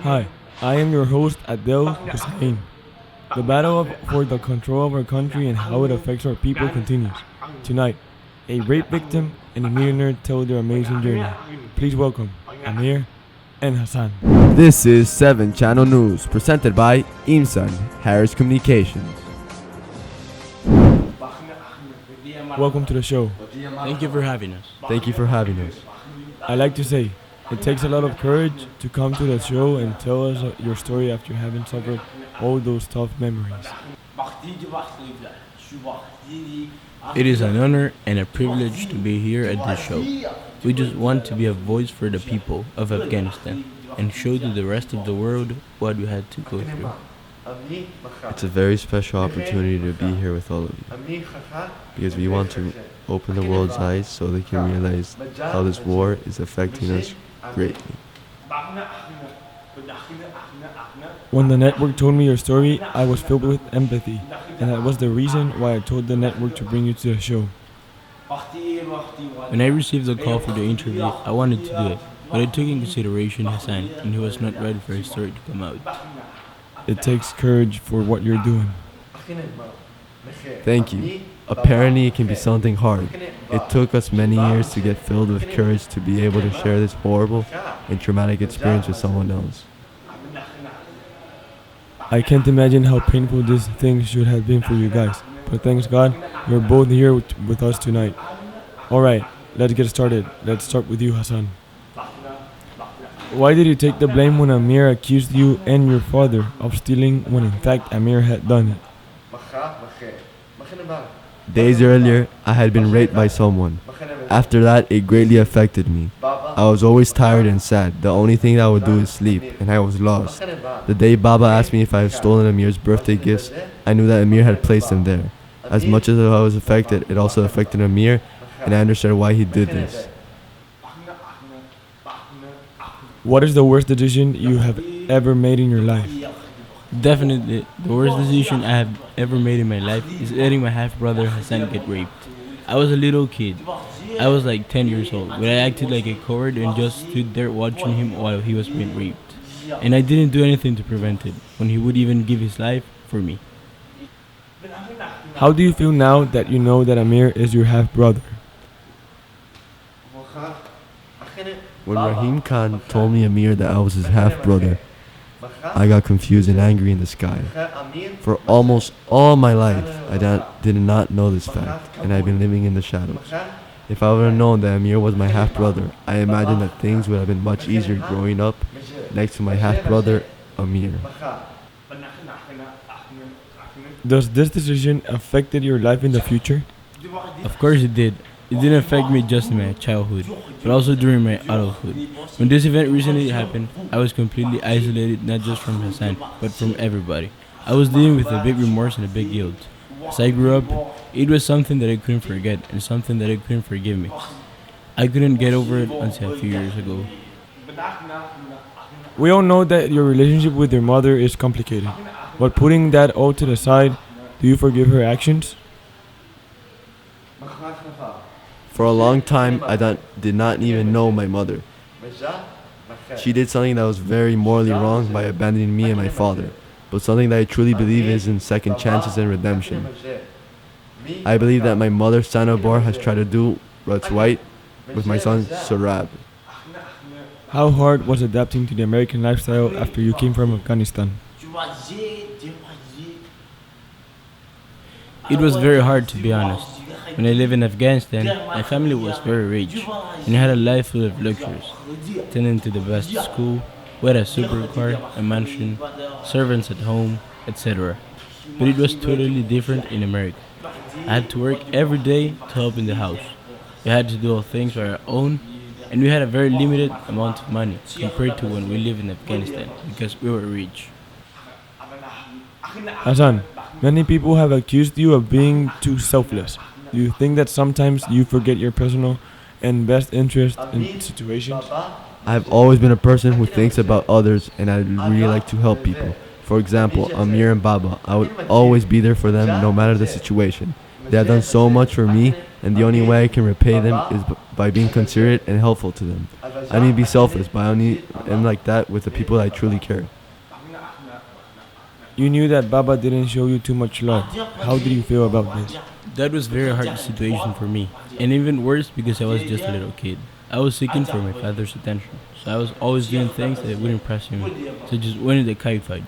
Hi, I am your host Adel Hussein. The battle for the control of our country and how it affects our people continues. Tonight, a rape victim and a millionaire tell their amazing journey. Please welcome Amir and Hassan. This is 7 Channel News, presented by Imsan Harris Communications. Welcome to the show. Thank you for having us. Thank you for having us. I like to say, it takes a lot of courage to come to the show and tell us your story after having suffered all those tough memories. It is an honor and a privilege to be here at this show. We just want to be a voice for the people of Afghanistan and show to the rest of the world what we had to go through. It's a very special opportunity to be here with all of you, because we want to open the world's eyes so they can realize how this war is affecting us greatly. When the network told me your story, I was filled with empathy, and that was the reason why I told the network to bring you to the show. When I received the call for the interview, I wanted to do it, but I took in consideration Hassan, and he was not ready for his story to come out. It takes courage for what you're doing. Thank you. Apparently it can be something hard. It took us many years to get filled with courage to be able to share this horrible and traumatic experience with someone else. I can't imagine how painful this thing should have been for you guys, but thanks God, you're both here with us tonight. Alright, let's get started. Let's start with you, Hassan. Why did you take the blame when Amir accused you and your father of stealing when in fact Amir had done it? Days earlier, I had been raped by someone. After that, it greatly affected me. I was always tired and sad. The only thing I would do is sleep, and I was lost. The day Baba asked me if I had stolen Amir's birthday gifts, I knew that Amir had placed them there. As much as I was affected, it also affected Amir, and I understood why he did this. What is the worst decision you have ever made in your life? Definitely, the worst decision I have ever made in my life is letting my half-brother Hassan get raped. I was a little kid. I was like 10 years old, but I acted like a coward and just stood there watching him while he was being raped. And I didn't do anything to prevent it, when he would even give his life for me. How do you feel now that you know that Amir is your half-brother? When Rahim Khan told me Amir that I was his half-brother, I got confused and angry in the sky. For almost all my life, I did not know this fact, and I've been living in the shadows. If I would have known that Amir was my half-brother, I imagine that things would have been much easier growing up next to my half-brother, Amir. Does this decision affected your life in the future? Of course it did. It didn't affect me just in my childhood, but also during my adulthood. When this event recently happened, I was completely isolated, not just from Hassan, but from everybody. I was dealing with a big remorse and a big guilt. As I grew up, it was something that I couldn't forget and something that I couldn't forgive me. I couldn't get over it until a few years ago. We all know that your relationship with your mother is complicated, but putting that all to the side, do you forgive her actions? For a long time, I did not even know my mother. She did something that was very morally wrong by abandoning me and my father, but something that I truly believe is in second chances and redemption. I believe that my mother, Sanabor, has tried to do what's right with my son, Surab. How hard was adapting to the American lifestyle after you came from Afghanistan? It was very hard, to be honest. When I lived in Afghanistan, my family was very rich, and I had a life full of luxuries. Attending to the best school, we had a supercar, a mansion, servants at home, etc. But it was totally different in America. I had to work every day to help in the house. We had to do all things on our own, and we had a very limited amount of money compared to when we lived in Afghanistan, because we were rich. Hassan, many people have accused you of being too selfless. Do you think that sometimes you forget your personal and best interest in situations? I've always been a person who thinks about others, and I really like to help people. For example, Amir and Baba, I would always be there for them no matter the situation. They have done so much for me, and the only way I can repay them is by being considerate and helpful to them. I need to be selfless, but I only am like that with the people that I truly care. You knew that Baba didn't show you too much love. How did you feel about this? That was very hard situation for me, and even worse because I was just a little kid. I was seeking for my father's attention, so I was always doing things that would impress him, such as winning the kite fight.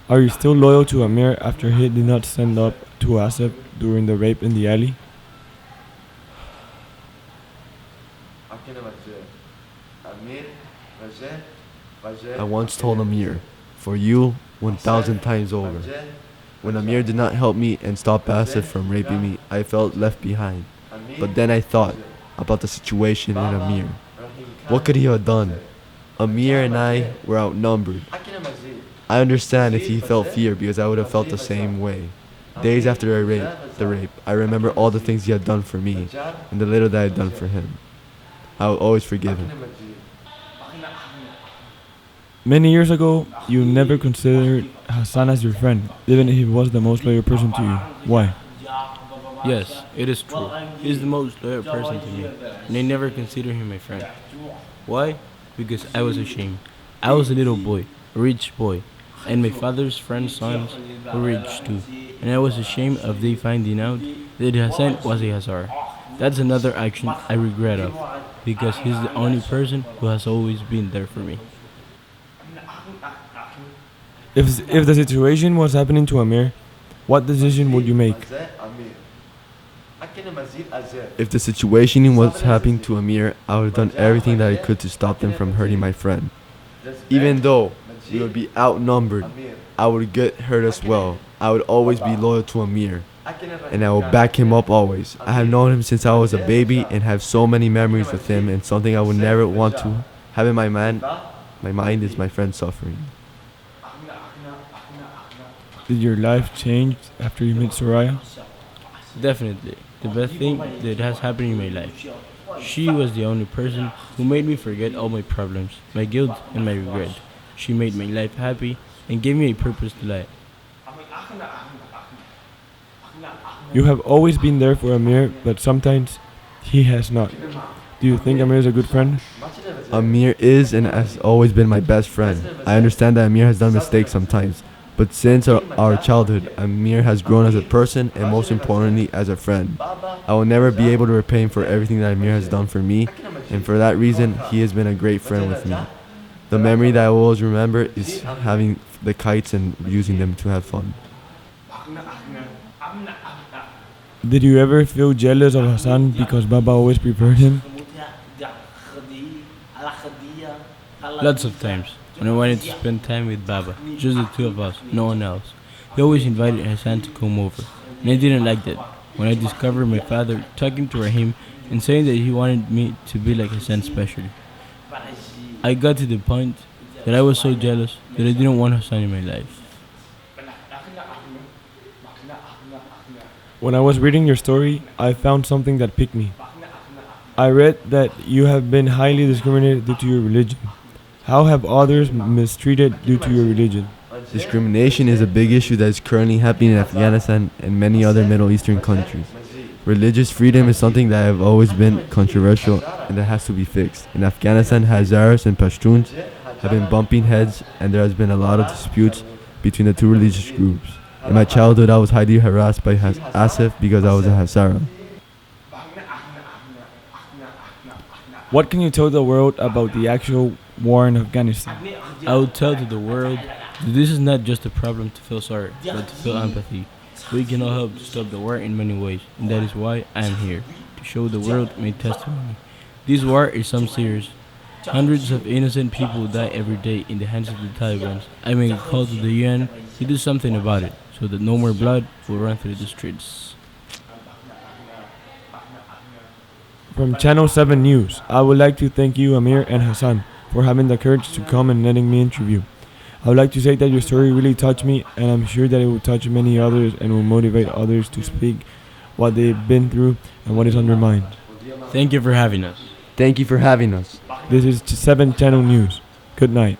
Are you still loyal to Amir after he did not stand up to Asif during the rape in the alley? I once told Amir, for you, 1,000 times over. When Amir did not help me and stop Asif from raping me, I felt left behind. But then I thought about the situation in Amir. What could he have done? Amir and I were outnumbered. I understand if he felt fear because I would have felt the same way. Days after the rape, I remember all the things he had done for me and the little that I had done for him. I will always forgive him. Many years ago, you never considered Hassan as your friend, even if he was the most loyal person to you. Why? Yes, it is true. He is the most loyal person to me, and I never considered him my friend. Why? Because I was ashamed. I was a little boy, a rich boy, and my father's friend's sons were rich too, and I was ashamed of they finding out that Hassan was a Hazara. That's another action I regret of, because he's the only person who has always been there for me. If the situation was happening to Amir, what decision would you make? If the situation was happening to Amir, I would have done everything that I could to stop them from hurting my friend. Even though we would be outnumbered, I would get hurt as well. I would always be loyal to Amir, and I will back him up always. I have known him since I was a baby and have so many memories with him, and something I would never want to have in my mind is my friend suffering. Did your life change after you met Soraya? Definitely, the best thing that has happened in my life. She was the only person who made me forget all my problems, my guilt, and my regret. She made my life happy and gave me a purpose to life. You have always been there for Amir, but sometimes he has not. Do you think Amir is a good friend? Amir is and has always been my best friend. I understand that Amir has done mistakes sometimes, but since our childhood, Amir has grown as a person and most importantly as a friend. I will never be able to repay him for everything that Amir has done for me, and for that reason, he has been a great friend with me. The memory that I will always remember is having the kites and using them to have fun. Did you ever feel jealous of Hassan because Baba always preferred him? Lots of times, when I wanted to spend time with Baba, just the two of us, no one else. He always invited Hassan to come over, and I didn't like that. When I discovered my father talking to Rahim and saying that he wanted me to be like Hassan especially, I got to the point that I was so jealous that I didn't want Hassan in my life. When I was reading your story, I found something that piqued me. I read that you have been highly discriminated due to your religion. How have others mistreated due to your religion? Discrimination is a big issue that is currently happening in Afghanistan and many other Middle Eastern countries. Religious freedom is something that have always been controversial and that has to be fixed. In Afghanistan, Hazaras and Pashtuns have been bumping heads, and there has been a lot of disputes between the two religious groups. In my childhood, I was highly harassed by Asif because I was a Hazara. What can you tell the world about the actual war in Afghanistan? I would tell to the world that this is not just a problem to feel sorry, but to feel empathy. We can all help to stop the war in many ways, and that is why I am here, to show the world my testimony. This war is some serious. Hundreds of innocent people die every day in the hands of the Taliban. I make a call to the UN to do something about it, so that no more blood will run through the streets. From Channel 7 News, I would like to thank you, Amir and Hassan, for having the courage to come and letting me interview. I would like to say that your story really touched me, and I'm sure that it will touch many others and will motivate others to speak what they've been through and what is on their mind. Thank you for having us. Thank you for having us. This is 7 Channel News. Good night.